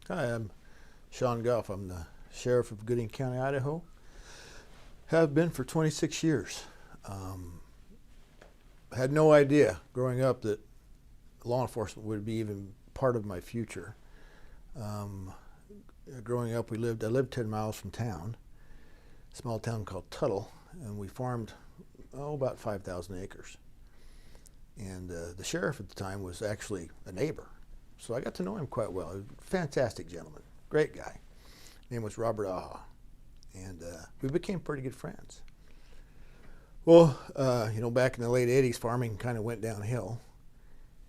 Hi, I'm Shaun Gough. I'm the Sheriff of County, Idaho. Have been for 26 years. Had no idea growing up that law enforcement would be even part of my future. Growing up, I lived 10 miles from town, a small town called Tuttle, and we farmed about 5,000 acres. And the sheriff at the time was actually a neighbor. So I got to know him quite well. Fantastic gentleman, great guy. His name was Robert Aha, and we became pretty good friends. Well, back in the late 80s, farming kind of went downhill,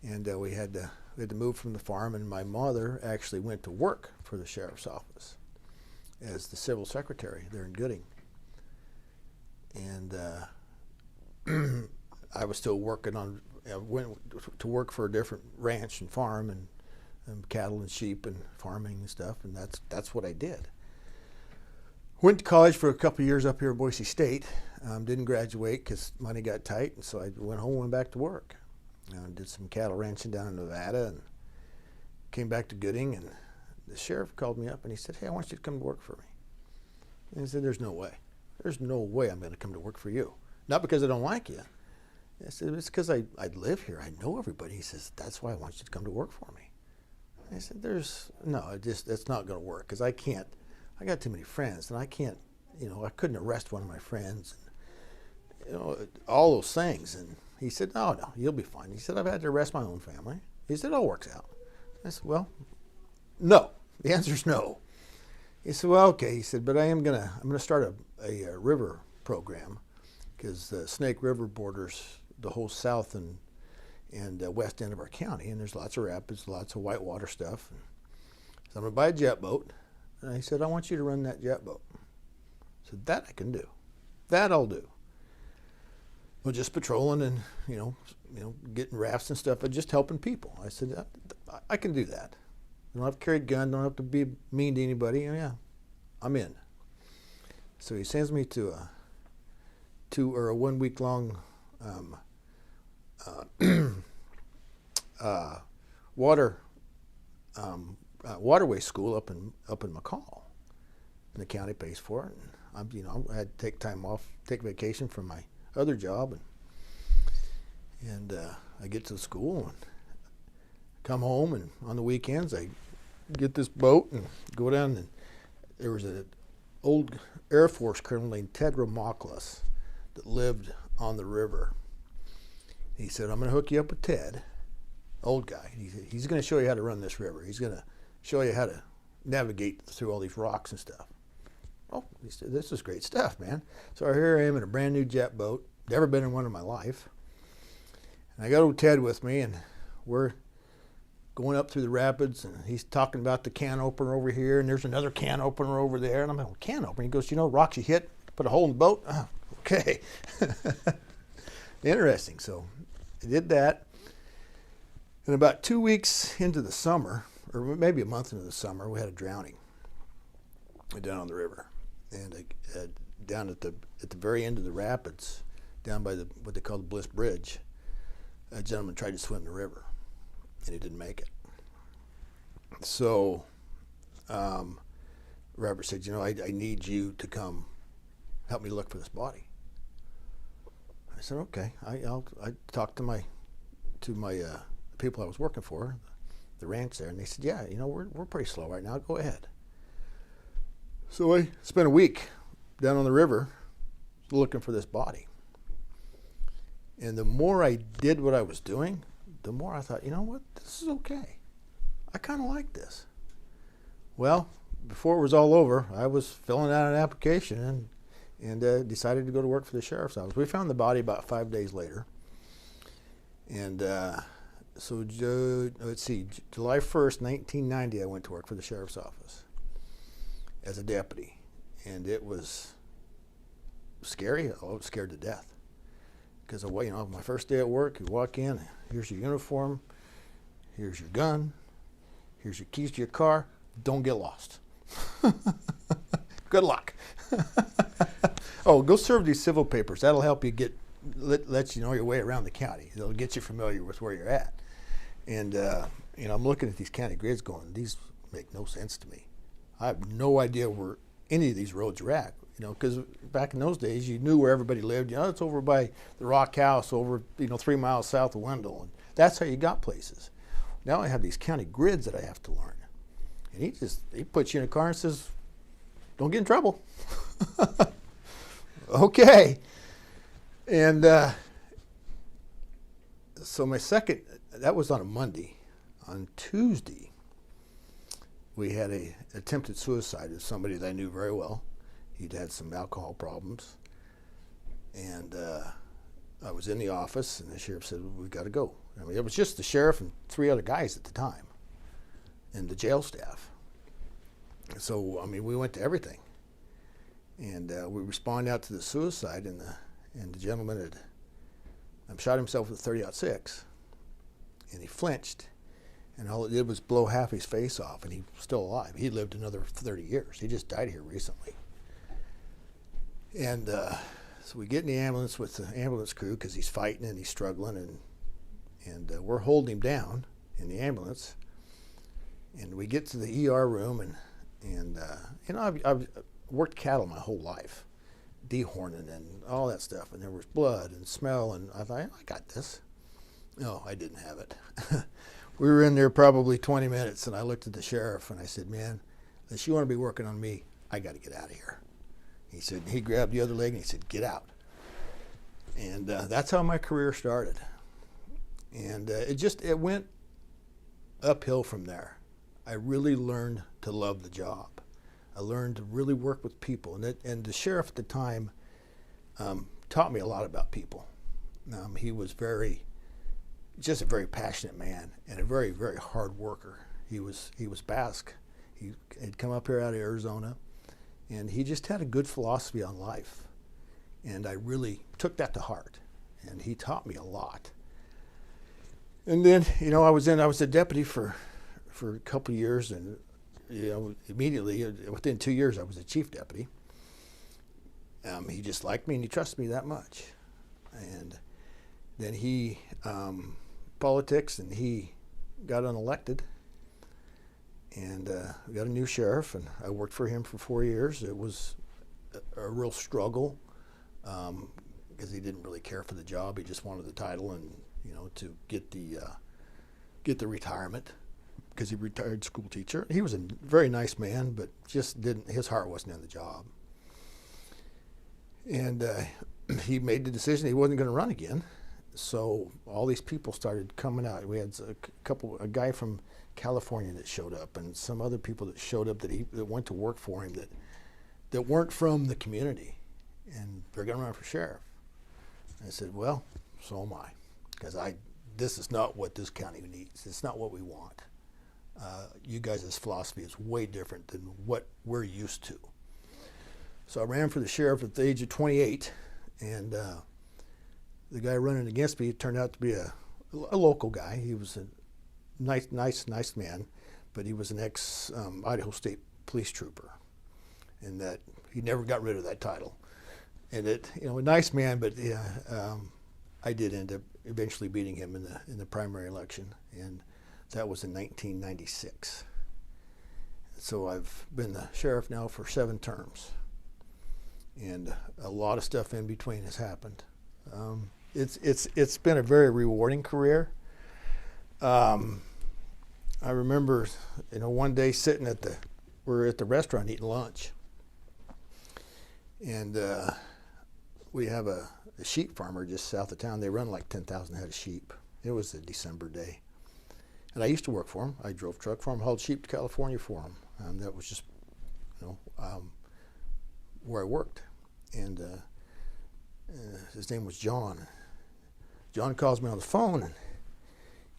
and we had to move from the farm, and my mother actually went to work for the sheriff's office as the civil secretary there in Gooding. And I was still working on, went to work for a different ranch and farm and cattle and sheep and farming and stuff, and that's what I did. Went to college for a couple of years up here at Boise State. Didn't graduate because money got tight, and so I went home and went back to work. Did some cattle ranching down in Nevada and came back to Gooding, and the sheriff called me up and he said, "Hey, I want you to come to work for me." And I said, "There's no way. There's no way I'm going to come to work for you. Not because I don't like you." I said, "It's because I live here. I know everybody." He says, "That's why I want you to come to work for me." I said, "It's not going to work because I got too many friends, and I can't, I couldn't arrest one of my friends, and, all those things." And he said, no, you'll be fine. He said, "I've had to arrest my own family." He said, "It all works out." I said, "Well, no." The answer's no. He said, "Well, okay." He said, "But I'm gonna start a river program because the Snake River borders the whole south and west end of our county, and there's lots of rapids, lots of whitewater stuff. And so I'm gonna buy a jet boat." And he said, "I want you to run that jet boat." I said, "That I can do. That I'll do." Well, just patrolling and getting rafts and stuff, and just helping people. I said, I can do that. I don't have to carry a gun. Don't have to be mean to anybody. Yeah, I'm in. So he sends me to a 1 week long waterway school up in McCall, and the county pays for it. And I had to take time off, take vacation from my other job, and I get to the school and come home, and on the weekends I get this boat and go down. And there was an old Air Force colonel named Ted Ramoclis that lived on the river. He said, "I'm going to hook you up with Ted, old guy. He's going to show you how to run this river. He's going to show you how to navigate through all these rocks and stuff." Oh, he said, "This is great stuff, man." So here I am in a brand new jet boat, never been in one in my life. And I got old Ted with me, and we're going up through the rapids, and he's talking about the can opener over here, and there's another can opener over there. And I'm like, "Can opener?" He goes, "Rocks you hit, put a hole in the boat?" Oh, okay. Interesting. So I did that. And about 2 weeks into the summer, or maybe a month into the summer, we had a drowning down on the river. And down at the very end of the rapids, down by what they call the Bliss Bridge, a gentleman tried to swim the river, and he didn't make it. So Robert said, I need you to come help me look for this body." I said, "Okay." I talked to my people I was working for, the ranch there, and they said, "Yeah, we're pretty slow right now. Go ahead." So I spent a week down on the river looking for this body. And the more I did what I was doing, the more I thought, what, this is okay. I kind of like this. Well, before it was all over, I was filling out an application and decided to go to work for the sheriff's office. We found the body about 5 days later. And so let's see, July 1st, 1990, I went to work for the sheriff's office as a deputy. And it was scary. I was scared to death. Because my first day at work, you walk in, here's your uniform, here's your gun, here's your keys to your car. Don't get lost. Good luck. Oh, go serve these civil papers. That'll help you let you know your way around the county. It'll get you familiar with where you're at. And I'm looking at these county grids going, make no sense to me. I have no idea where any of these roads are at, because back in those days, you knew where everybody lived. It's over by the Rock House, over, 3 miles south of Wendell. And that's how you got places. Now I have these county grids that I have to learn. And he puts you in a car and says, don't get in trouble. Okay. And so that was on a Monday. On Tuesday, we had a attempted suicide of somebody that I knew very well. He'd had some alcohol problems. And I was in the office, and the sheriff said, well, we've got to go. I mean, it was just the sheriff and 3 other guys at the time, and the jail staff. So, I mean, we went to everything. And we responded out to the suicide, and the gentleman had shot himself with a .30-06, and he flinched. And all it did was blow half his face off, and he was still alive. He lived another 30 years. He just died here recently. And so we get in the ambulance with the ambulance crew because he's fighting and he's struggling, and we're holding him down in the ambulance. And we get to the ER room, and I've worked cattle my whole life, dehorning and all that stuff, and there was blood and smell, and I thought, I got this. No, I didn't have it. We were in there probably 20 minutes, and I looked at the sheriff, and I said, man, unless you want to be working on me, I got to get out of here. He grabbed the other leg, and he said, get out. And that's how my career started. And it went uphill from there. I really learned to love the job. I learned to really work with people. And the sheriff at the time taught me a lot about people. He was just a very passionate man and a very, very hard worker. He was Basque. He had come up here out of Arizona, and he just had a good philosophy on life. And I really took that to heart, and he taught me a lot. And then, I was a deputy for a couple of years, and immediately within 2 years I was a chief deputy. He just liked me and he trusted me that much. And then he politics, and he got unelected, and we got a new sheriff, and I worked for him for 4 years. It was a real struggle because he didn't really care for the job. He just wanted the title and to get the retirement, because he retired school teacher. He was a very nice man, but just his heart wasn't in the job. And he made the decision he wasn't going to run again. So all these people started coming out. We had a guy from California that showed up, and some other people that showed up that went to work for him that weren't from the community, and they're going to run for sheriff. I said, well, so am I, because this is not what this county needs. It's not what we want. You guys' philosophy is way different than what we're used to. So I ran for the sheriff at the age of 28, and the guy running against me turned out to be a local guy. He was a nice man, but he was an ex-Idaho State police trooper, and that he never got rid of that title. And a nice man, but I did end up eventually beating him in the primary election, and that was in 1996. So I've been the sheriff now for 7 terms, and a lot of stuff in between has happened. It's been a very rewarding career. I remember, one day sitting we're at the restaurant eating lunch, and we have a sheep farmer just south of town. They run like 10,000 head of sheep. It was a December day, and I used to work for him. I drove truck for him, hauled sheep to California for him. That was just, where I worked, and his name was John. John calls me on the phone, and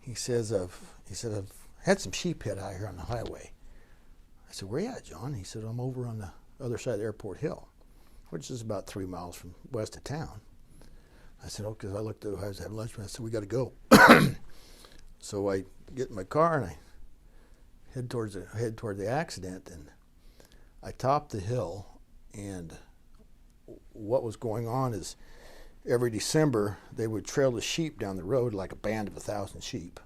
he said, I've had some sheep hit out here on the highway. I said, where you at, John? He said, I'm over on the other side of Airport Hill, which is about 3 miles from west of town. I said, okay. I was having lunch, and I said, we got to go. So I get in my car, and I head toward the accident, and I topped the hill, and what was going on is every December they would trail the sheep down the road like a band of 1,000 sheep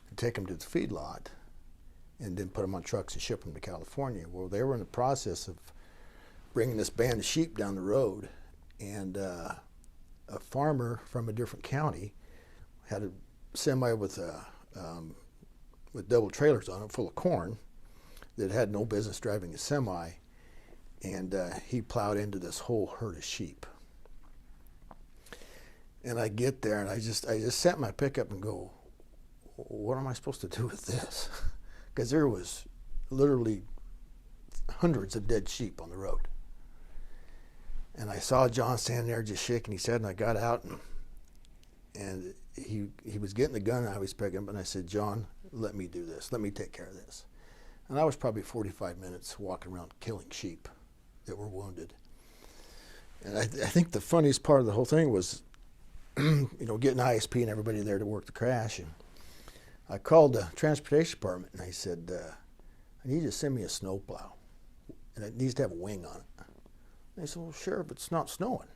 and take them to the feedlot, and then put them on trucks and ship them to California. Well, they were in the process of bringing this band of sheep down the road, and a farmer from a different county had a semi with double trailers on it full of corn that had no business driving a semi, and he plowed into this whole herd of sheep. And I get there, and I just sat in my pickup and go, what am I supposed to do with this? Because there was literally hundreds of dead sheep on the road. And I saw John standing there just shaking his head, and I got out, and he was getting the gun I was picking up, and I said, John, let me do this. Let me take care of this. And I was probably 45 minutes walking around killing sheep that were wounded. And I think the funniest part of the whole thing was, getting ISP and everybody there to work the crash. And I called the transportation department, and I said, I need you to send me a snowplow, and it needs to have a wing on it. And they said, well, Sheriff, it's not snowing.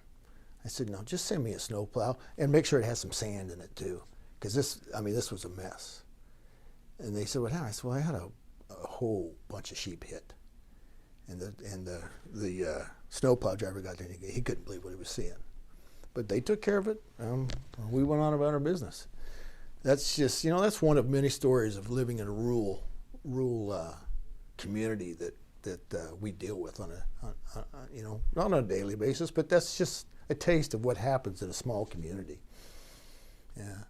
I said, no, just send me a snowplow and make sure it has some sand in it too, because this was a mess. And they said, what happened? I said, well, I had a whole bunch of sheep hit, and the snowplow driver got there, and he couldn't believe what he was seeing. But they took care of it. We went on about our business. That's just, that's one of many stories of living in a rural community that we deal with on not on a daily basis, but that's just a taste of what happens in a small community. Yeah.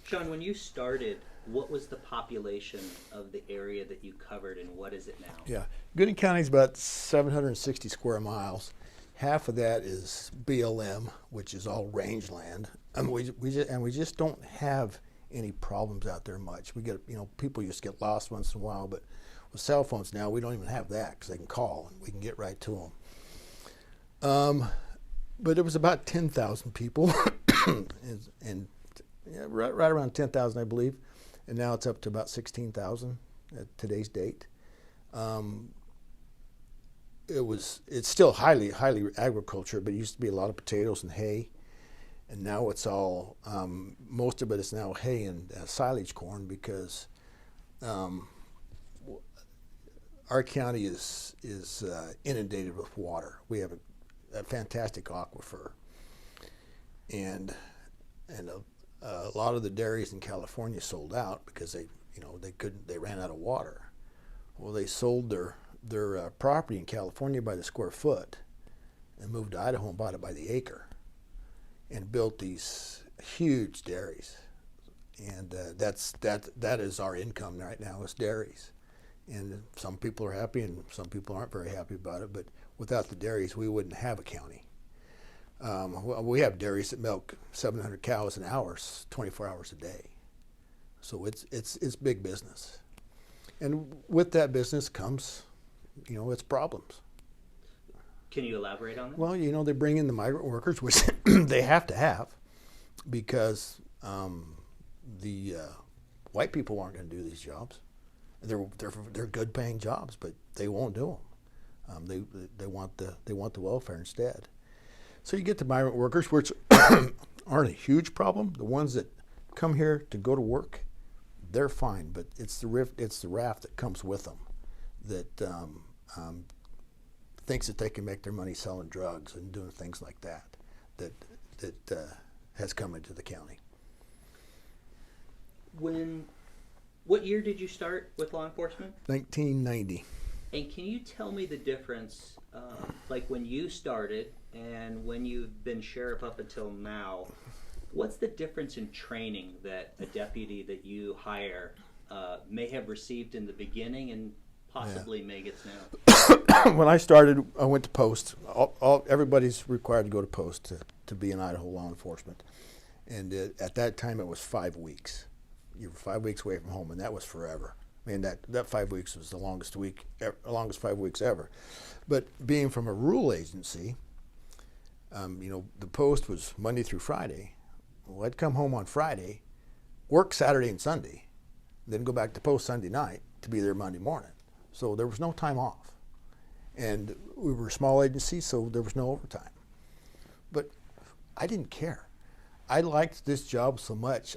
Shaun, when you started, what was the population of the area that you covered, and what is it now? Yeah, Gooding County is about 760 square miles. Half of that is BLM, which is all rangeland, and we just don't have any problems out there much. We get, people just get lost once in a while, but with cell phones now, we don't even have that because they can call and we can get right to them. But it was about 10,000 people, and right around 10,000, I believe, and now it's up to about 16,000 at today's date. It's still highly agriculture, but it used to be a lot of potatoes and hay, and now it's all most of it is now hay and silage corn, because our county is inundated with water. We have a fantastic aquifer, and a lot of the dairies in California sold out because they ran out of water. Well, they sold their property in California by the square foot and moved to Idaho and bought it by the acre and built these huge dairies. And that is our income right now, is dairies. And some people are happy and some people aren't very happy about it, but without the dairies, we wouldn't have a county. We have dairies that milk 700 cows an hour, 24 hours a day. So it's big business. And with that business comes, its problems. Can you elaborate on that? Well, they bring in the migrant workers, which they have to have, because the white people aren't going to do these jobs. They're good paying jobs, but they won't do them. They want the welfare instead. So you get the migrant workers, which aren't a huge problem. The ones that come here to go to work, they're fine, but it's the raft that comes with them that thinks that they can make their money selling drugs and doing things like that has come into the county. What year did you start with law enforcement? 1990. And can you tell me the difference, like when you started and when you've been sheriff up until now? What's the difference in training that a deputy that you hire may have received in the beginning and possibly may get now? When I started, I went to post. Everybody's required to go to post to be in Idaho law enforcement. And at that time, it was 5 weeks. You were 5 weeks away from home, and that was forever. I mean, that 5 weeks was the longest 5 weeks ever. But being from a rural agency, the post was Monday through Friday. Well, I'd come home on Friday, work Saturday and Sunday, then go back to post Sunday night to be there Monday morning. So there was no time off. And we were a small agency, so there was no overtime. But I didn't care. I liked this job so much.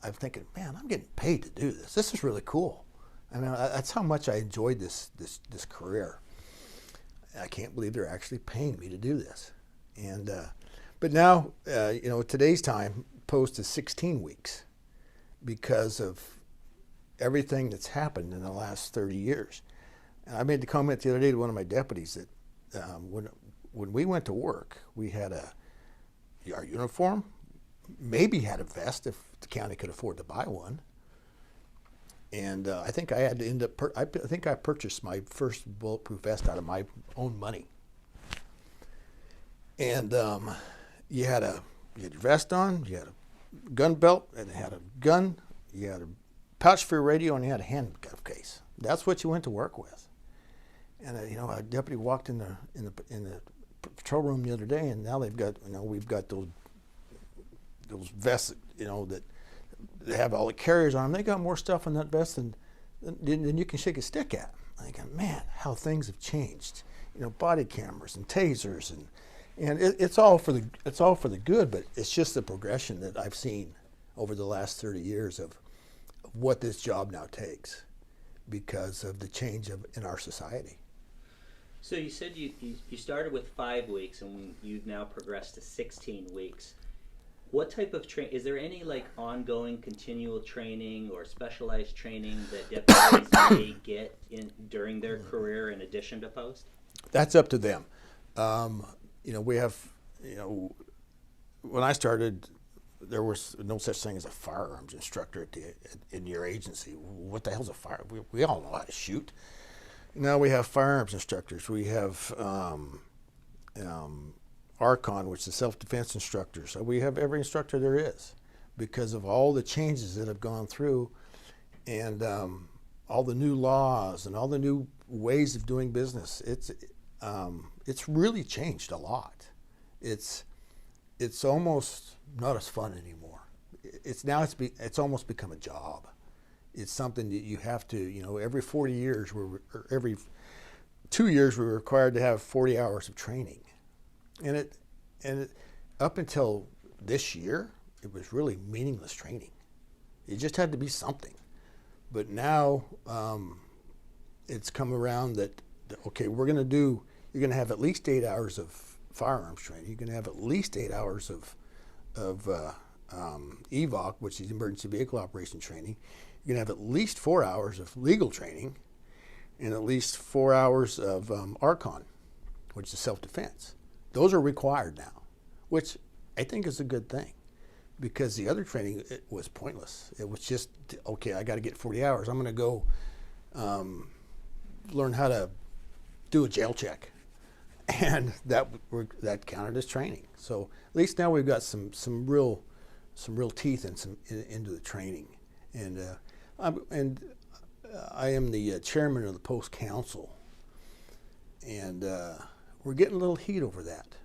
I'm thinking, man, I'm getting paid to do this. This is really cool. I mean, that's how much I enjoyed this career. I can't believe they're actually paying me to do this. And but now, you know, today's time, post is 16 weeks because of everything that's happened in the last 30 years. And I made the comment the other day to one of my deputies that when we went to work, we had our uniform, maybe had a vest if the county could afford to buy one. And I think I had to end up, I think I purchased my first bulletproof vest out of my own money. And you had your vest on, you had a gun belt, and it had a gun, you had a pouch for your radio, and you had a handcuff case. That's what you went to work with. And you know, a deputy walked in the patrol room the other day, and now they've got, you know, we've got those vests, you know, that they have all the carriers on them. They got more stuff in that vest than you can shake a stick at. I think, man, how things have changed. You know, body cameras and tasers, and it's all for the good. But it's just the progression that I've seen over the last 30 years of what this job now takes because of the change in our society. So you said you started with 5 weeks, and you've now progressed to 16 weeks. What type of is there any like ongoing continual training or specialized training that deputies may get during their career in addition to post? That's up to them. You know, we have, you know, when I started, there was no such thing as a firearms instructor in your agency. What the hell's a fire? We all know how to shoot. Now we have firearms instructors. We have Archon, which is self-defense instructors. So we have every instructor there is because of all the changes that have gone through and all the new laws and all the new ways of doing business. It's really changed a lot. It's almost not as fun anymore. It's almost become a job. It's something that you have to, you know, every 40 years or every 2 years we're required to have 40 hours of training. And up until this year, it was really meaningless training. It just had to be something. But now it's come around that okay, you're going to have at least 8 hours of firearms training. You're going to have at least 8 hours of EVOC, which is emergency vehicle operation training. You're going to have at least 4 hours of legal training and at least 4 hours of Archon, which is self-defense. Those are required now, which I think is a good thing because the other training, it was pointless. It was just, okay, I got to get 40 hours. I'm going to go learn how to do a jail check. And that counted as training. So at least now we've got some real teeth into the training. And I am the chairman of the Post Council. And we're getting a little heat over that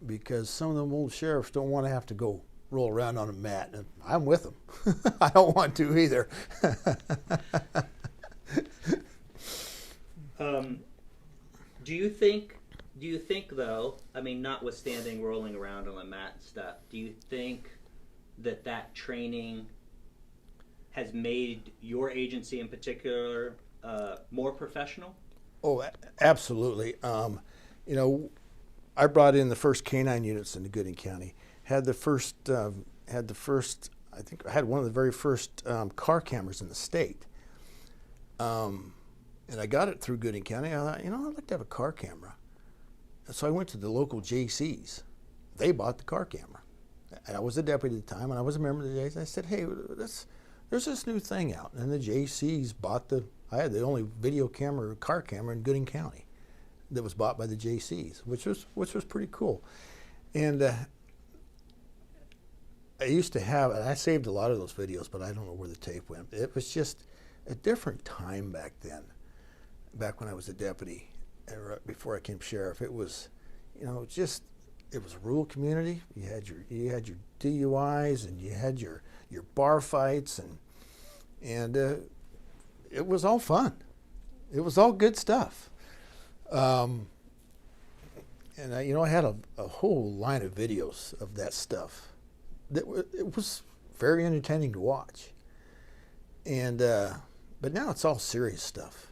because some of them old sheriffs don't want to have to go roll around on a mat. And I'm with them. I don't want to either. Do you think though, I mean, notwithstanding rolling around on the mat and stuff, do you think that training has made your agency in particular more professional? Oh, absolutely. You know, I brought in the first canine units into Gooding County. Had the first, I think I had one of the very first car cameras in the state. And I got it through Gooding County. I thought, you know, I'd like to have a car camera. And so I went to the local JCs. They bought the car camera. And I was a deputy at the time, and I was a member of the JCs. I said, hey, there's this new thing out. And the JCs bought I had the only video camera, car camera in Gooding County that was bought by the JCs, which was pretty cool. And I used to have, and I saved a lot of those videos, but I don't know where the tape went. It was just a different time back then. Back when I was a deputy, before I became sheriff, it was, you know, it was a rural community. You had your DUIs and you had your bar fights and it was all fun. It was all good stuff. And you know, I had a whole line of videos of that stuff. It was very entertaining to watch. And But now it's all serious stuff.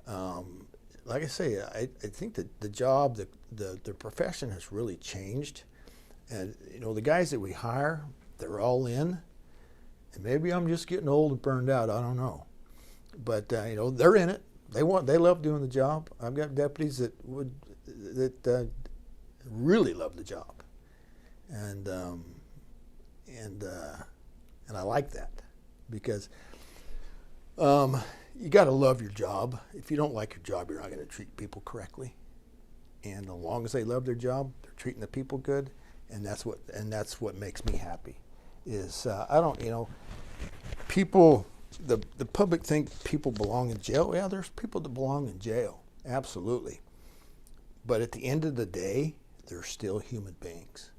Like I say, I think that the job, the profession has really changed. And, you know, the guys that we hire, they're all in. And maybe I'm just getting old and burned out, I don't know. But, you know, they're in it. They love doing the job. I've got deputies that really love the job. And I like that, because you got to love your job. If you don't like your job, you're not going to treat people correctly. And as long as they love their job, they're treating the people good, and that's what makes me happy. Is I don't, you know, people, the public think people belong in jail. Yeah, there's people that belong in jail, absolutely. But at the end of the day, they're still human beings.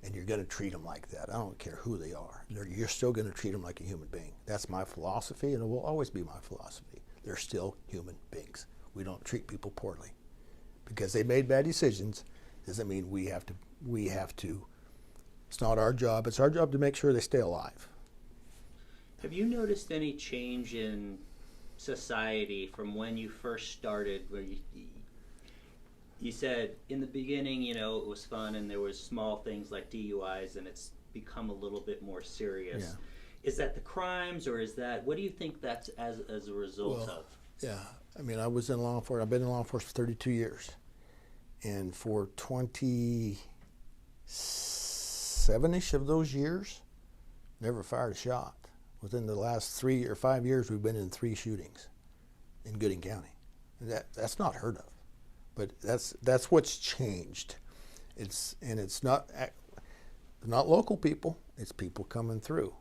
And you're going to treat them like that. I don't care who they are. You're still going to treat them like a human being. That's my philosophy, and it will always be my philosophy. They're still human beings. We don't treat people poorly. Because they made bad decisions doesn't mean we have to. It's not our job. It's our job to make sure they stay alive. Have you noticed any change in society from when you first started, where you said in the beginning, you know, it was fun and there was small things like DUIs, and it's become a little bit more serious. Yeah. Is that the crimes, or is that, what do you think that's as a result of? Yeah, I mean, I was in law enforcement. I've been in law enforcement for 32 years. And for 27-ish of those years, never fired a shot. Within the last 3 or 5 years, we've been in 3 shootings in Gooding County. And that's not heard of. But that's what's changed. It's not local people. It's people coming through.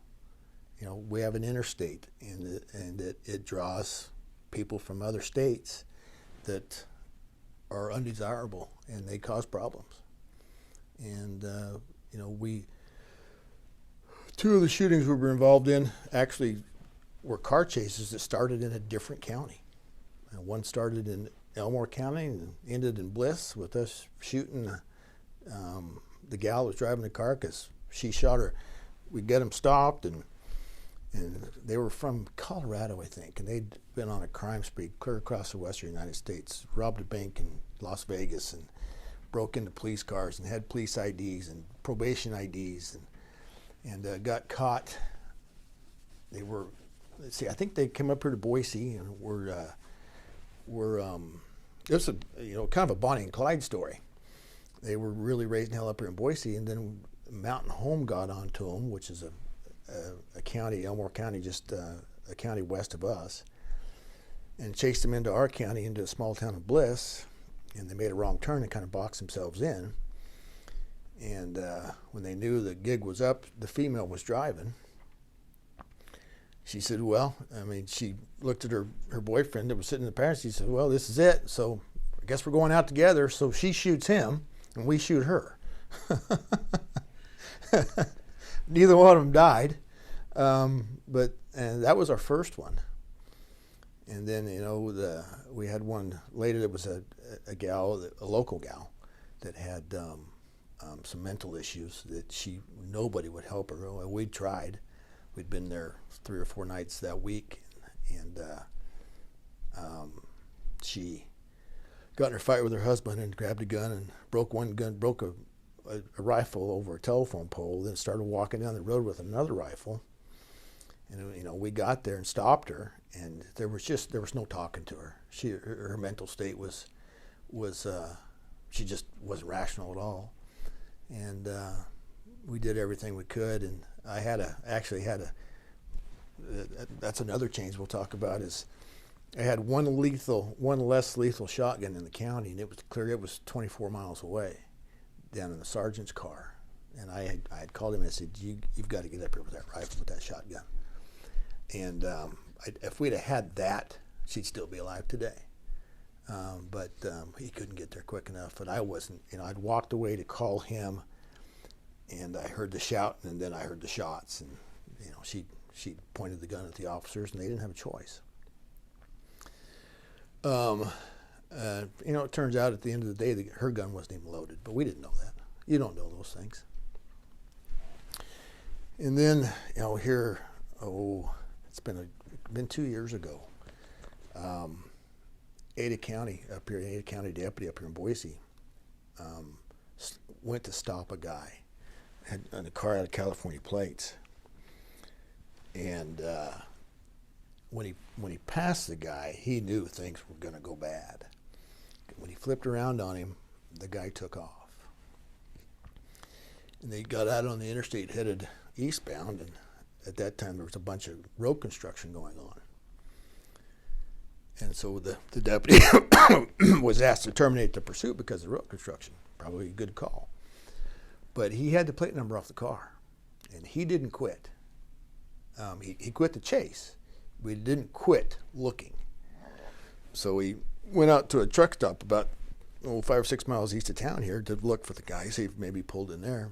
You know, we have an interstate, and it draws people from other states that are undesirable, and they cause problems. And you know, 2 of the shootings we were involved in actually were car chases that started in a different county. One started in Elmore County and ended in Bliss with us shooting the gal who was driving the car because she shot her. We get them stopped, and they were from Colorado, I think, and they'd been on a crime spree clear across the western United States, robbed a bank in Las Vegas and broke into police cars and had police IDs and probation IDs and got caught. They were, let's see, I think they came up here to Boise and were it was kind of a Bonnie and Clyde story. They were really raising hell up here in Boise, and then Mountain Home got onto them, which is a county, Elmore County, just a county west of us, and chased them into our county, into a small town of Bliss, and they made a wrong turn and kind of boxed themselves in. And when they knew the gig was up, the female was driving. She said, well, I mean, she looked at her boyfriend that was sitting in the passenger. She said, well, this is it. So I guess we're going out together. So she shoots him and we shoot her. Neither one of them died. But that was our first one. And then, you know, we had one later that was a gal, a local gal, that had some mental issues that nobody would help her. We tried. We'd been there 3 or 4 nights that week, and she got in a fight with her husband and grabbed a gun and broke a rifle over a telephone pole, then started walking down the road with another rifle. And, you know, we got there and stopped her, and there was no talking to her. Her mental state was she just wasn't rational at all. And we did everything we could, and I actually had a that's another change we'll talk about, is I had one less lethal shotgun in the county, and it was clear it was 24 miles away down in the sergeant's car. And I had called him and I said, you've got to get up here with that rifle, with that shotgun. And if we'd have had that, she'd still be alive today. But he couldn't get there quick enough, and I wasn't. You know, I'd walked away to call him, and I heard the shout, and then I heard the shots, and you know, she pointed the gun at the officers, and they didn't have a choice. You know, it turns out at the end of the day, her gun wasn't even loaded, but we didn't know that. You don't know those things. And then, you know, here, it's been been 2 years ago. Ada County deputy up here in Boise went to stop a guy in a car out of California plates, and when he passed the guy, he knew things were going to go bad. When he flipped around on him, the guy took off, and they got out on the interstate headed eastbound, and at that time there was a bunch of road construction going on. And so the deputy was asked to terminate the pursuit because of the road construction. Probably a good call. But he had the plate number off the car, and he didn't quit. He quit the chase, but he didn't quit looking. So he went out to a truck stop about 5 or 6 miles east of town here to look for the guy, see if maybe he pulled in there.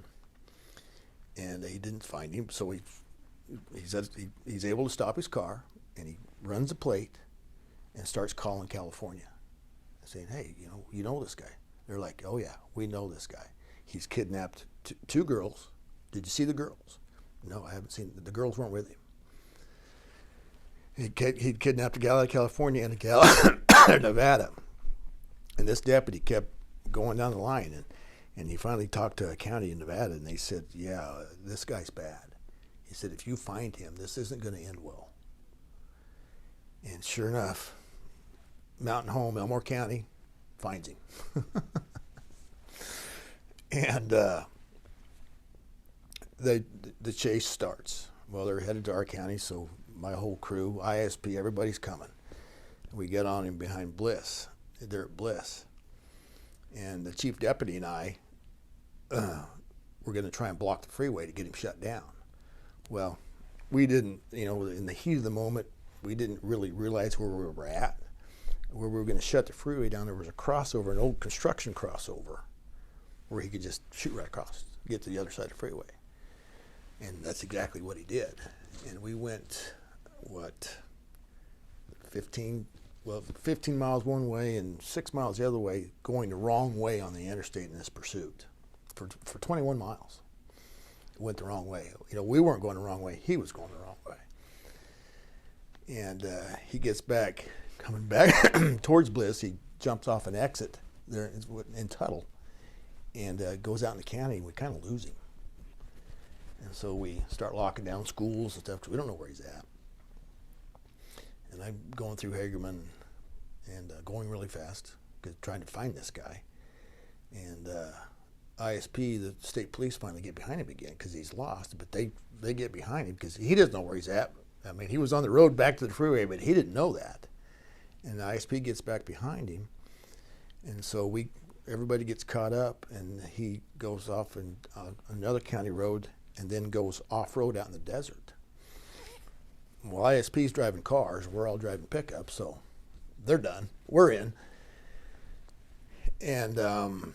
And he didn't find him, so he's able to stop his car, and he runs the plate and starts calling California, saying, hey, you know this guy. They're like, oh yeah, we know this guy. He's kidnapped two girls. Did you see the girls? No, I haven't seen them. The girls weren't with him. He'd kidnapped a gal out of California and a gal out of Nevada. And this deputy kept going down the line, and he finally talked to a county in Nevada, and they said, yeah, this guy's bad. He said, if you find him, this isn't going to end well. And sure enough, Mountain Home, Elmore County, finds him. And the chase starts. Well, they're headed to our county, so my whole crew, ISP, everybody's coming. We get on him behind Bliss. They're at Bliss. And the chief deputy and I were going to try and block the freeway to get him shut down. Well, we didn't, in the heat of the moment, we didn't really realize where we were at. Where we were going to shut the freeway down, there was a crossover, an old construction crossover, where he could just shoot right across, get to the other side of the freeway. And that's exactly what he did. And we went, 15 miles one way and 6 miles the other way, going the wrong way on the interstate in this pursuit for 21 miles. It went the wrong way. We weren't going the wrong way. He was going the wrong way. And he gets back, coming back towards Bliss. He jumps off an exit there in Tuttle and goes out in the county, and we kind of lose him. And so we start locking down schools and stuff, because we don't know where he's at. And I'm going through Hagerman and going really fast, trying to find this guy. And ISP, the state police, finally get behind him again because he's lost. But they get behind him because he doesn't know where he's at. I mean, he was on the road back to the freeway, but he didn't know that. And the ISP gets back behind him. And so everybody gets caught up, and he goes off on another county road and then goes off-road out in the desert. Well, ISP's driving cars. We're all driving pickups, so they're done. We're in. And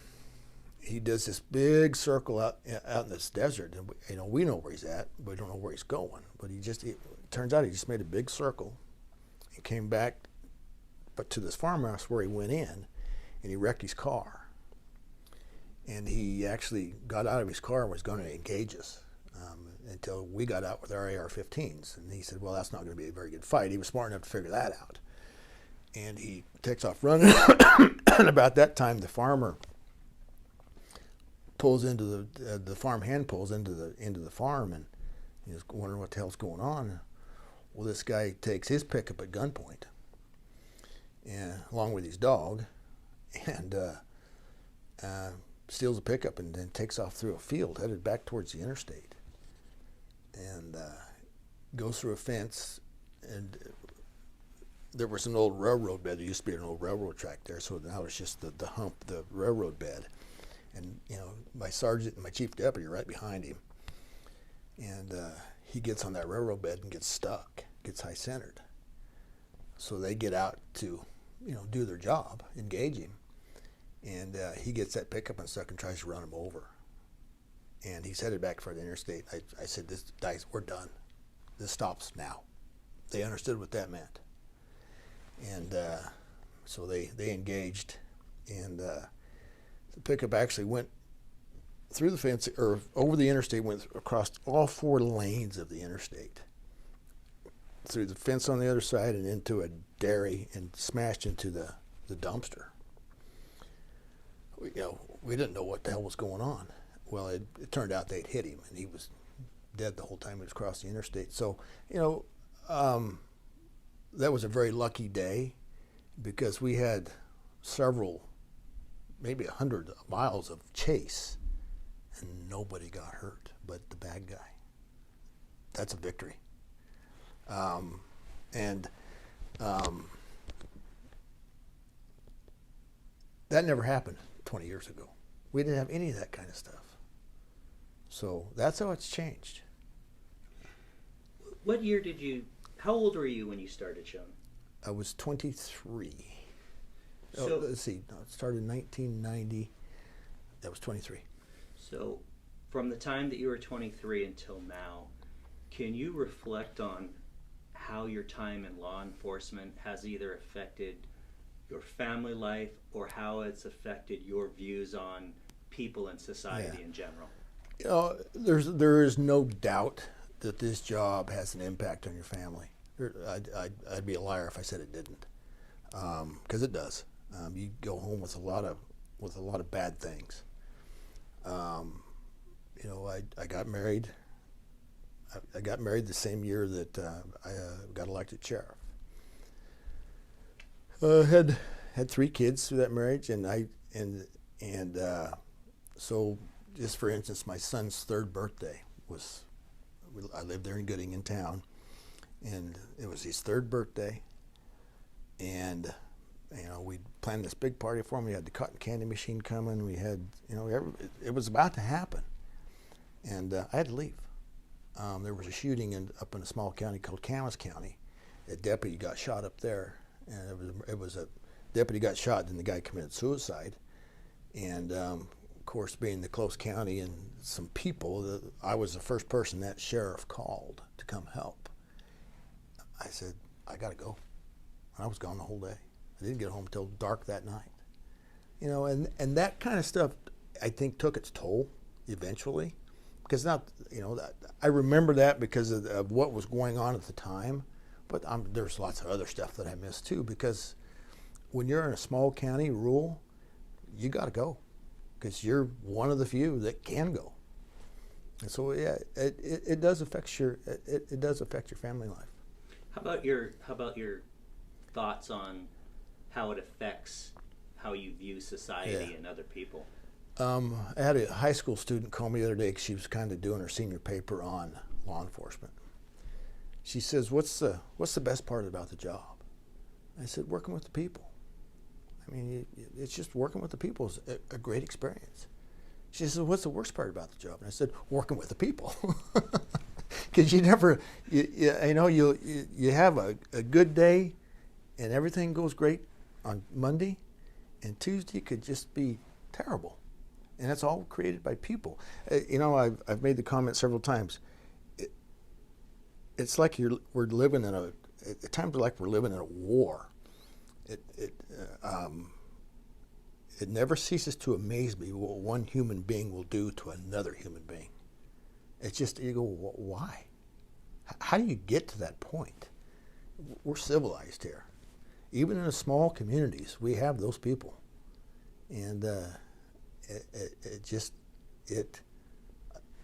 he does this big circle out in this desert. And we know where he's at, but we don't know where he's going. But it turns out he just made a big circle and came back but to this farmhouse where he went in, and he wrecked his car. And he actually got out of his car and was going to engage us until we got out with our AR-15s. And he said, well, that's not going to be a very good fight. He was smart enough to figure that out. And he takes off running. And about that time, the farmer pulls into the farm hand pulls into the farm, and he's wondering what the hell's going on. Well, this guy takes his pickup at gunpoint, and along with his dog, and steals the pickup and then takes off through a field headed back towards the interstate, and goes through a fence. And there was an old railroad bed. There used to be an old railroad track there, so now it's just the hump, the railroad bed. And my sergeant and my chief deputy are right behind him, and he gets on that railroad bed and gets stuck, gets high-centered. So they get out to do their job, engage him, and he gets that pickup and stuck and tries to run him over. And he's headed back for the interstate. I said, guys, we're done. This stops now. They understood what that meant. And so they engaged, and the pickup actually went through the fence, or over the interstate, went across all 4 lanes of the interstate. through the fence on the other side and into a dairy and smashed into the dumpster. We didn't know what the hell was going on. Well, it turned out they'd hit him, and he was dead the whole time he was crossing the interstate. So, that was a very lucky day because we had several, maybe 100 miles of chase, and nobody got hurt but the bad guy. That's a victory. That never happened 20 years ago. We didn't have any of that kind of stuff. So that's how it's changed. What year how old were you when you started, Shaun? I was 23. So, let's see, it started in 1990. That was 23. So from the time that you were 23 until now, can you reflect on how your time in law enforcement has either affected your family life or how it's affected your views on people and society in general? There is no doubt that this job has an impact on your family. I'd be a liar if I said it didn't, because it does. You go home with a lot of bad things. I got married. I got married the same year that I got elected sheriff. Had 3 kids through that marriage, so just for instance, my son's 3rd birthday was. I lived there in Gooding in town, and it was his 3rd birthday, and we planned this big party for him. We had the cotton candy machine coming. We had it was about to happen, and I had to leave. There was a shooting up in a small county called Camas County. A deputy got shot up there, and it was a deputy got shot, and the guy committed suicide. And of course, being the close county and some people, I was the first person that sheriff called to come help. I said, I got to go. I was gone the whole day. I didn't get home until dark that night. And that kind of stuff, I think, took its toll eventually. Because I remember that because of what was going on at the time, but there's lots of other stuff that I miss too. Because when you're in a small county, rural, you got to go, because you're one of the few that can go. And so it does affect your family life. How about your thoughts on how it affects how you view society and other people? I had a high school student call me the other day because she was kind of doing her senior paper on law enforcement. She says, "What's the best part about the job?" I said, "Working with the people. I mean, it's just working with the people is a great experience." She says, "What's the worst part about the job?" And I said, "Working with the people." Because you have a good day, and everything goes great on Monday, and Tuesday could just be terrible. And that's all created by people. I've made the comment several times. It's like we're living in at times like we're living in a war. It never ceases to amaze me what one human being will do to another human being. It's just, you go, why? How do you get to that point? We're civilized here. Even in the small communities, we have those people. And I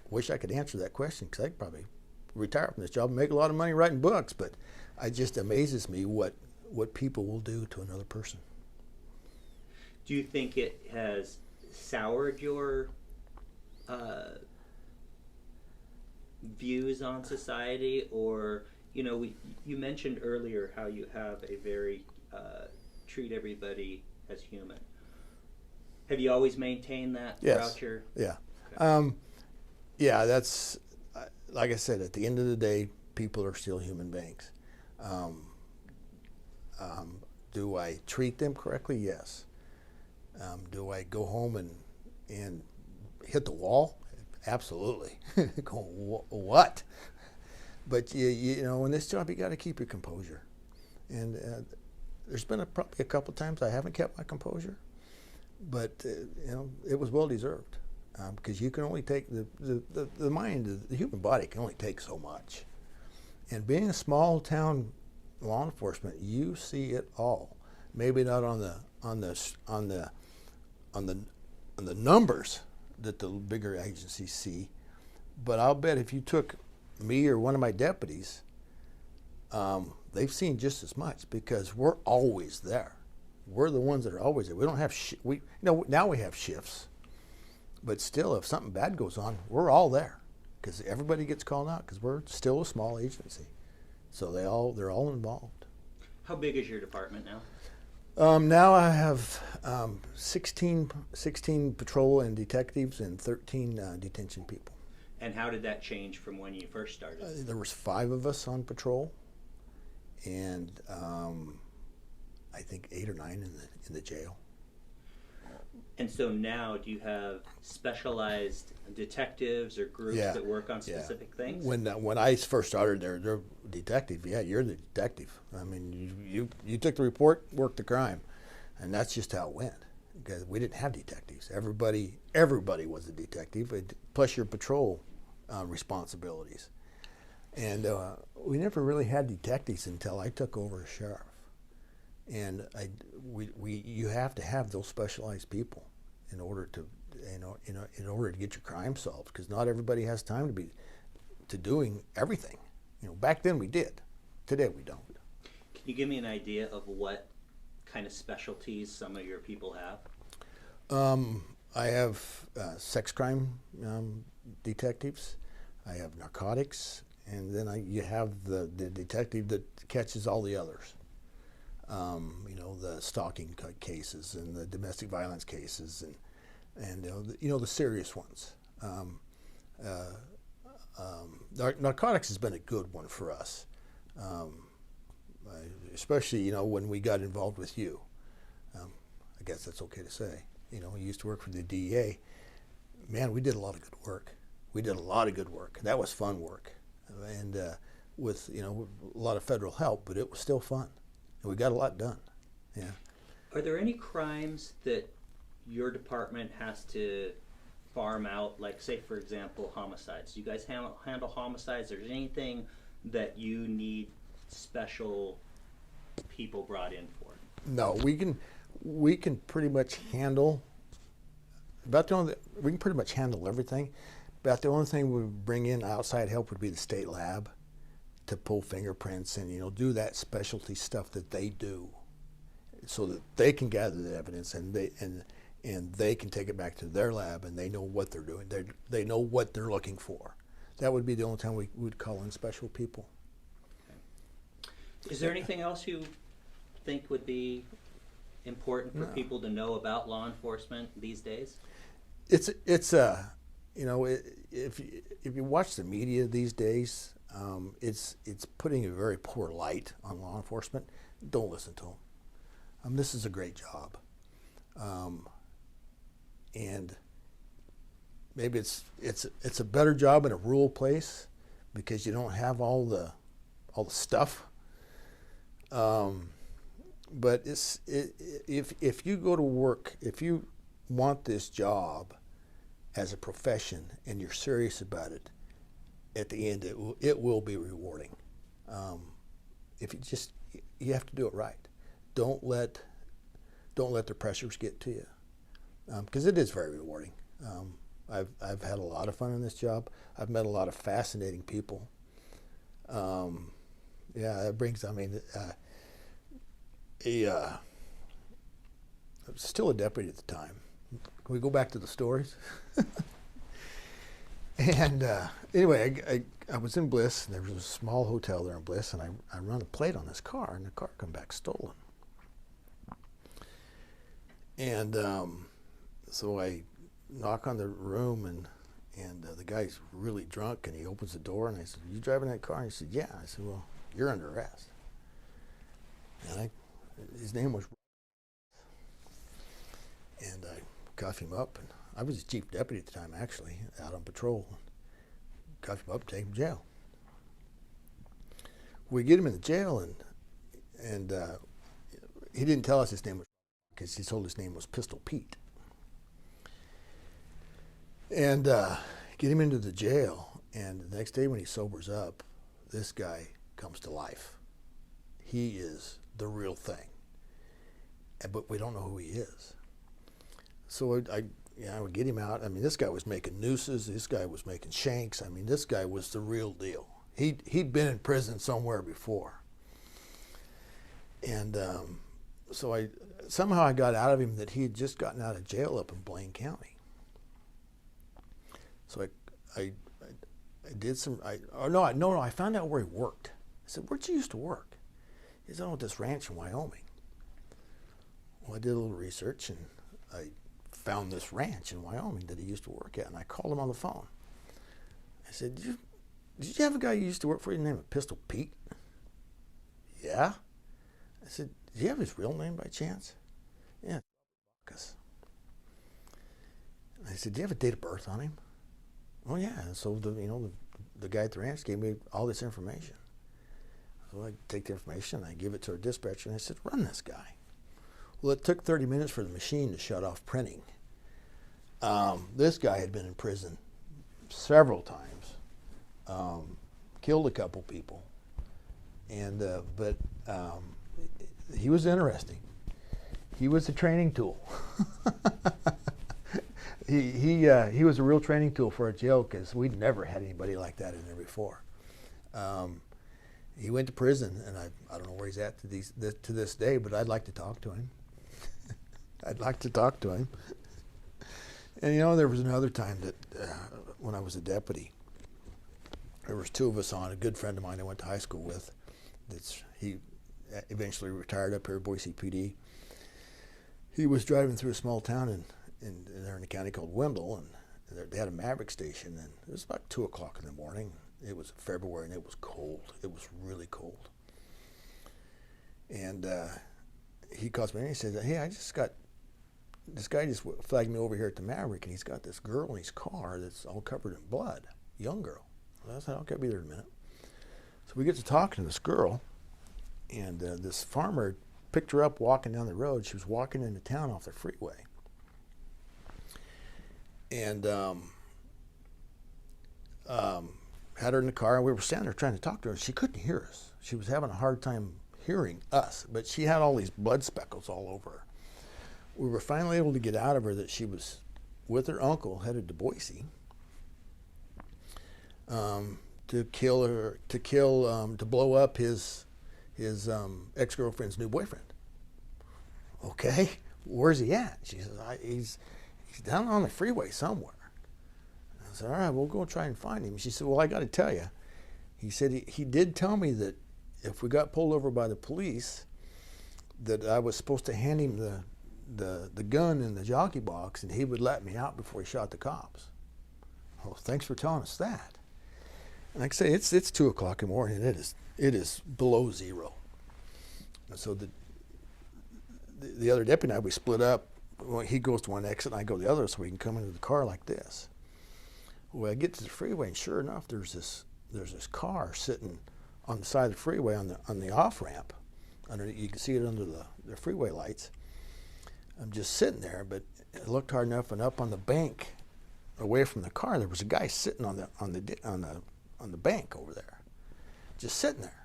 wish I could answer that question, because I could probably retire from this job and make a lot of money writing books, but it just amazes me what people will do to another person. Do you think it has soured your views on society? Or, you mentioned earlier how you have a very treat everybody as human. Have you always maintained that throughout your... Yeah. Okay. That's, like I said, at the end of the day, people are still human beings. Do I treat them correctly? Yes. Do I go home and hit the wall? Absolutely. Go, what? But in this job, you got to keep your composure. And there's been probably a couple times I haven't kept my composure, but it was well deserved, because you can only take the mind, the human body can only take so much, And being a small town law enforcement, you see it all. Maybe not on the numbers that the bigger agencies see, but I'll bet if you took me or one of my deputies, they've seen just as much because we're always there. We're the ones that are always there. We don't have now we have shifts, but still, if something bad goes on, we're all there because everybody gets called out because we're still a small agency. So they're all involved. How big is your department now? Now I have 16 patrol and detectives and 13 detention people. And how did that change from when you first started? There was 5 of us on patrol, and I think 8 or 9 in the jail. And so now, do you have specialized detectives or groups that work on specific things? When I first started, they're detective. Yeah, you're the detective. I mean, you took the report, worked the crime, and that's just how it went. Because we didn't have detectives. Everybody was a detective, plus your patrol responsibilities. And we never really had detectives until I took over as sheriff. And you have to have those specialized people in order to in order to get your crime solved, because not everybody has time to doing everything. Back then we did. Today we don't. Can you give me an idea of what kind of specialties some of your people have? I have sex crime detectives. I have narcotics, and then you have the detective that catches all the others. The stalking cases and the domestic violence cases and the serious ones. Narcotics has been a good one for us, especially when we got involved with you. I guess that's okay to say. We used to work for the DEA. Man, we did a lot of good work. That was fun work, and with a lot of federal help, but it was still fun. And we got a lot done. Yeah. Are there any crimes that your department has to farm out, like, say, for example, homicides? Do you guys handle homicides? Is there anything that you need special people brought in for? No, we can pretty much handle we can pretty much handle everything. About the only thing we bring in outside help would be the state lab to pull fingerprints and do that specialty stuff that they do, so that they can gather the evidence and they can take it back to their lab and they know what they're doing. They know what they're looking for. That would be the only time we would call in special people. Okay. Is there anything else you think would be important for people to know about law enforcement these days? If you watch the media these days, it's putting a very poor light on law enforcement. Don't listen to them. This is a great job, and maybe it's a better job in a rural place because you don't have all the stuff. But if you go to work, if you want this job as a profession and you're serious about it, at the end it will be rewarding. If you have to do it right. Don't let the pressures get to you, because it is very rewarding. I've had a lot of fun in this job. I've met a lot of fascinating people. It brings. I was still a deputy at the time. Can we go back to the stories? And anyway, I was in Bliss, and there was a small hotel there in Bliss, and I run a plate on this car, and the car come back stolen. And so I knock on the room, and the guy's really drunk, and he opens the door, and I said, "You driving that car?" And he said, "Yeah." I said, "Well, you're under arrest." And his name was, and I cuff him up, and I was the chief deputy at the time, actually, out on patrol. Cuff him up, take him to jail. We get him in the jail, and he didn't tell us his name was, because he told his name was Pistol Pete. And get him into the jail, and the next day when he sobers up, this guy comes to life. He is the real thing, but we don't know who he is. So I would get him out. I mean, this guy was making nooses. This guy was making shanks. I mean, this guy was the real deal. He'd been in prison somewhere before. And so somehow I got out of him that he had just gotten out of jail up in Blaine County. So I found out where he worked. I said, "Where'd you used to work?" He said, "Oh, at this ranch in Wyoming." Well, I did a little research and I found this ranch in Wyoming that he used to work at, and I called him on the phone. I said, did you have a guy you used to work for named Pistol Pete? Yeah. I said, "Do you have his real name by chance?" "Yeah, Marcus." I said, "Do you have a date of birth on him?" "Oh yeah." And so the guy at the ranch gave me all this information. So I take the information, I give it to our dispatcher, and I said, "Run this guy." Well, it took 30 minutes for the machine to shut off printing. This guy had been in prison several times, killed a couple people, and but he was interesting. He was a training tool. He was a real training tool for our jail because we'd never had anybody like that in there before. He went to prison, and I don't know where he's at to this day, but I'd like to talk to him. I'd like to talk to him. And there was another time that when I was a deputy, there was two of us on, a good friend of mine I went to high school with. He eventually retired up here at Boise PD. He was driving through a small town there in a county called Wendell, and they had a Maverick station, and it was about 2 o'clock in the morning. It was February, and it was cold. It was really cold. And he calls me and he says, "Hey, this guy just flagged me over here at the Maverick, and he's got this girl in his car that's all covered in blood, young girl." Well, I said, "Okay, I'll be there in a minute." So we get to talking to this girl, and this farmer picked her up walking down the road. She was walking into town off the freeway. And had her in the car, and we were standing there trying to talk to her, and she couldn't hear us. She was having a hard time hearing us, but she had all these blood speckles all over her. We were finally able to get out of her that she was with her uncle headed to Boise to blow up his ex-girlfriend's new boyfriend. "Okay, where's he at?" She says, he's down on the freeway somewhere." I said, "All right, we'll go try and find him." She said, "Well, I got to tell you," he said, he did tell me that if we got pulled over by the police, that I was supposed to hand him the gun in the jockey box, and he would let me out before he shot the cops." "Well, thanks for telling us that." And like I say, it's 2 o'clock in the morning, and it is below zero. And so the other deputy and I, we split up. Well, he goes to one exit, and I go to the other, so we can come into the car like this. Well, I get to the freeway, and sure enough, there's this car sitting on the side of the freeway on the off ramp. You can see it under the freeway lights. I'm just sitting there, but I looked hard enough, and up on the bank, away from the car, there was a guy sitting on the bank over there, just sitting there.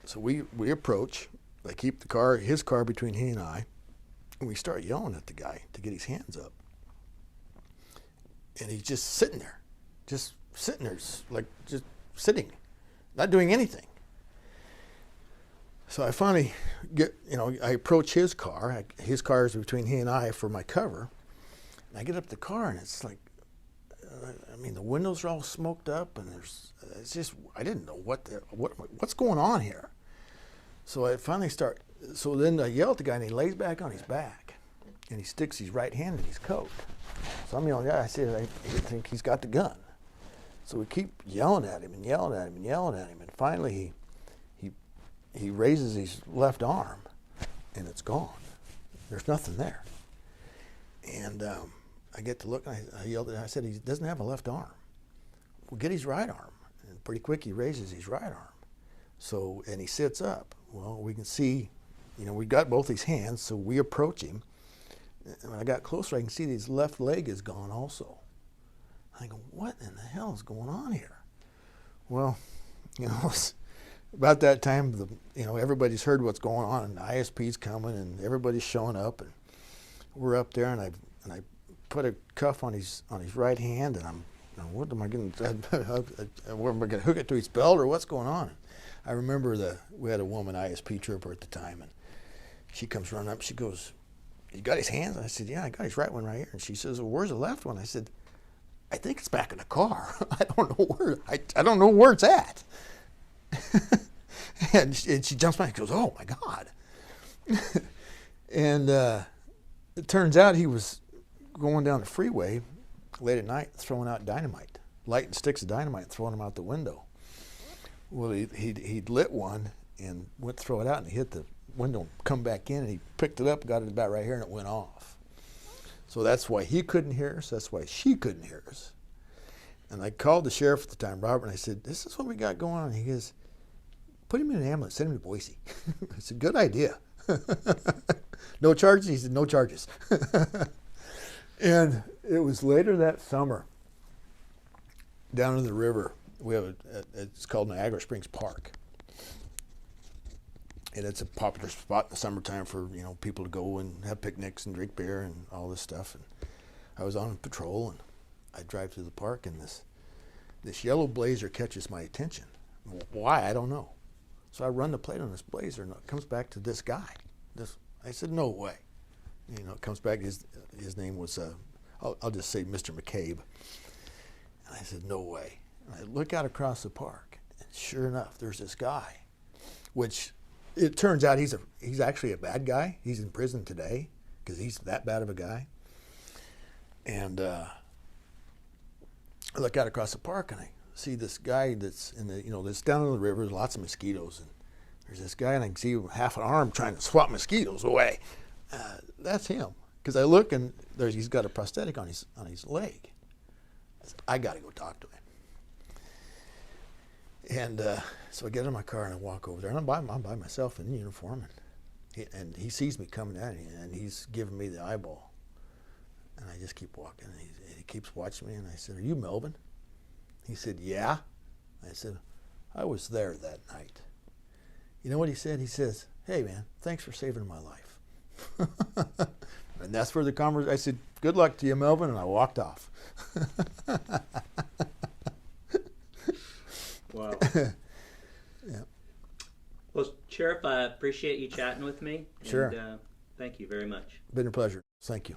So we approach. I keep his car between he and I, and we start yelling at the guy to get his hands up. And he's just sitting there, just sitting, not doing anything. So I finally I approach his car. His car is between he and I for my cover. And I get up to the car, and it's like, the windows are all smoked up, and I didn't know what's going on here. So I finally so then I yell at the guy, and he lays back on his back, and he sticks his right hand in his coat. So I'm yelling, I said, I think he's got the gun. So we keep yelling at him and yelling at him and yelling at him, and finally he raises his left arm, and it's gone. There's nothing there. And I get to look, and I yelled at him. I said, "He doesn't have a left arm. Well, get his right arm." And pretty quick, he raises his right arm. So, and he sits up. Well, we can see, we got both his hands, so we approach him. And when I got closer, I can see that his left leg is gone also. I go, "What in the hell is going on here?" Well, You know, it's about that time, everybody's heard what's going on, and the ISP's coming, and everybody's showing up, and we're up there, and I put a cuff on his right hand, and what am I going to hook it to his belt, or what's going on? I remember we had a woman ISP trooper at the time, and she comes running up. She goes, "You got his hands?" I said, "Yeah, I got his right one right here." And she says, "Well, where's the left one?" I said, "I think it's back in the car. I don't know where it's at." and she jumps back and goes, "Oh my God!" And it turns out he was going down the freeway late at night, throwing out dynamite, lighting sticks of dynamite, and throwing them out the window. Well, he'd lit one and went to throw it out, and he hit the window, come back in, and he picked it up, got it about right here, and it went off. So that's why he couldn't hear us. That's why she couldn't hear us. And I called the sheriff at the time, Robert, and I said, "This is what we got going on." He goes, "Put him in an ambulance, send him to Boise." It's a good idea. No charges? He said, "No charges." And it was later that summer, down in the river, we have it's called Niagara Springs Park. And it's a popular spot in the summertime for people to go and have picnics and drink beer and all this stuff. And I was on patrol, and I drive through the park, and this yellow Blazer catches my attention. Why? I don't know. So I run the plate on this Blazer, and it comes back to this guy. I said, "No way." It comes back. His name was I'll just say Mr. McCabe. And I said, "No way." And I look out across the park, and sure enough, there's this guy, which it turns out he's actually a bad guy. He's in prison today because he's that bad of a guy. And I look out across the park, and I see this guy that's that's down in the river. There's lots of mosquitoes, and there's this guy, and I can see half an arm trying to swat mosquitoes away. That's him, because I look, and he's got a prosthetic on his leg. I got to go talk to him. And so I get in my car and I walk over there, and I'm by myself in uniform, and he sees me coming at him, and he's giving me the eyeball. And I just keep walking, and he keeps watching me, and I said, "Are you Melvin?" He said, "Yeah." I said, "I was there that night." You know what he said? He says, "Hey man, thanks for saving my life." And that's where the conversation, I said, "Good luck to you, Melvin," and I walked off. Wow. Yeah. Well, Sheriff, I appreciate you chatting with me. Sure. And, thank you very much. Been a pleasure. Thank you.